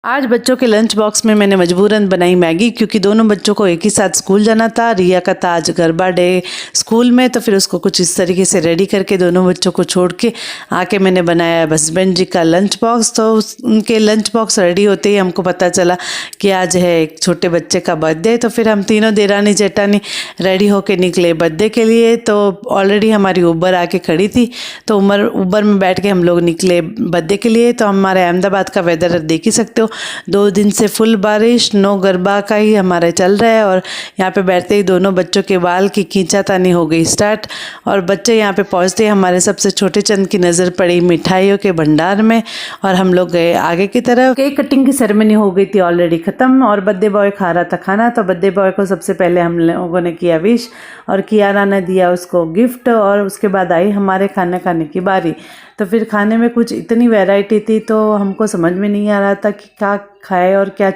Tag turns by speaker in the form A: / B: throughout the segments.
A: आज बच्चों के लंच बॉक्स में मैंने मजबूरन बनाई मैगी, क्योंकि दोनों बच्चों को एक ही साथ स्कूल जाना था। रिया का था आज गरबा डे स्कूल में, तो फिर उसको कुछ इस तरीके से रेडी करके दोनों बच्चों को छोड़ के आके मैंने बनाया हस्बैंड जी का लंच बॉक्स। तो उनके लंच बॉक्स रेडी होते ही हमको पता चला कि आज है एक छोटे बच्चे का बर्थडे। तो फिर हम तीनों देरानी जेठानी रेडी होके निकले बर्थडे के लिए। तो ऑलरेडी हमारी उबर आके खड़ी थी, तो उबर में बैठ के हम लोग निकले बर्थडे के लिए। तो हमारे अहमदाबाद का वेदर देख ही सकते हो, 2 दिन से फुल बारिश, नो गरबा का ही हमारा चल रहा है। और यहाँ पे बैठते ही दोनों बच्चों के बाल की खींचातानी हो गई स्टार्ट। और बच्चे यहाँ पे पहुँचते ही हमारे सबसे छोटे चंद की नज़र पड़ी मिठाइयों के भंडार में, और हम लोग गए आगे की तरफ। केक कटिंग की सेरेमनी हो गई थी ऑलरेडी ख़त्म, और बर्थडे बॉय खा रहा था खाना। तो बर्थडे बॉय को सबसे पहले हम लोगों ने किया विश, और कियारा ने दिया उसको गिफ्ट, और उसके बाद आई हमारे खाना खाने की बारी। तो फिर खाने में कुछ इतनी वैरायटी थी, तो हमको समझ में नहीं आ रहा था कि क्या खाए और क्या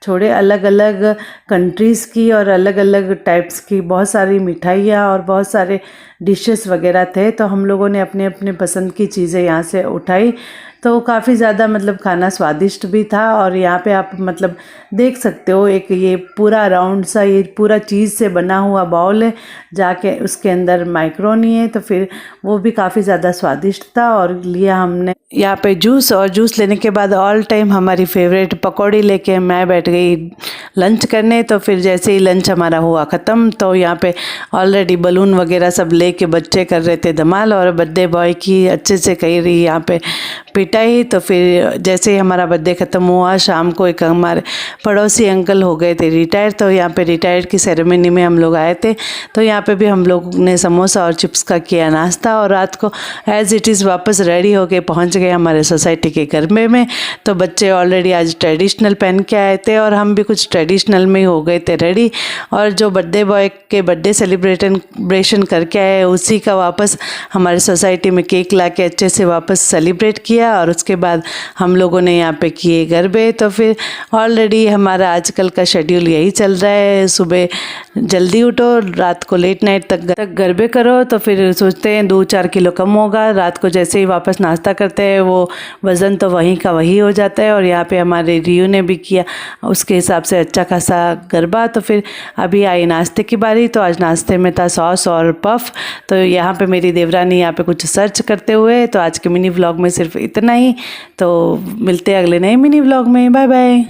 A: छोड़े। अलग अलग कंट्रीज़ की और अलग अलग टाइप्स की बहुत सारी मिठाइयाँ और बहुत सारे डिशेस वगैरह थे। तो हम लोगों ने अपने अपने पसंद की चीज़ें यहाँ से उठाई। तो काफ़ी ज़्यादा मतलब खाना स्वादिष्ट भी था। और यहाँ पे आप मतलब देख सकते हो, एक ये पूरा राउंड सा ये पूरा चीज़ से बना हुआ बाउल है, जाके उसके अंदर माइक्रोनी है। तो फिर वो भी काफ़ी ज़्यादा स्वादिष्ट था। और लिया हमने यहाँ पे जूस, और जूस लेने के बाद ऑल टाइम हमारी फेवरेट पकौड़ी लेके मैं बैठ गई लंच करने। तो फिर जैसे ही लंच हमारा हुआ ख़त्म, तो यहाँ पे ऑलरेडी बलून वगैरह सब लेके बच्चे कर रहे थे धमाल, और बर्थडे बॉय की अच्छे से कही रही यहाँ पे पिटाई। तो फिर जैसे ही हमारा बर्थडे ख़त्म हुआ, शाम को एक हमारे पड़ोसी अंकल हो गए थे रिटायर, तो यहाँ पे रिटायर्ड की सेरेमनी में हम लोग आए थे। तो यहाँ पे भी हम लोग ने समोसा और चिप्स का किया नाश्ता, और रात को एज़ इट इज़ वापस रेडी होके पहुँच गए हमारे सोसाइटी के गरबे में। तो बच्चे ऑलरेडी आज ट्रेडिशनल पहन के आए थे, और हम भी कुछ ट्रेडिशनल में ही हो गए थे रेडी। और जो बर्थडे बॉय के बर्थडे सेलिब्रेशन करके आए, उसी का वापस हमारे सोसाइटी में केक ला के अच्छे से वापस सेलिब्रेट किया। और उसके बाद हम लोगों ने यहाँ पे किए गरबे। तो फिर ऑलरेडी हमारा आजकल का शेड्यूल यही चल रहा है, सुबह जल्दी उठो, रात को लेट नाइट तक गरबे करो। तो फिर सोचते हैं 2-4 किलो कम होगा, रात को जैसे ही वापस नाश्ता करते हैं वो वज़न तो वहीं का वही हो जाता है। और यहाँ पे हमारे रियू ने भी किया उसके हिसाब से अच्छा खासा गरबा। तो फिर अभी आई नाश्ते की बारी। तो आज नाश्ते में था सॉस और पफ। तो यहाँ पे मेरी देवरानी यहाँ पे कुछ सर्च करते हुए। तो आज के मिनी व्लॉग में सिर्फ इतना ही। तो मिलते हैं अगले नए मिनी व्लॉग में। Bye bye.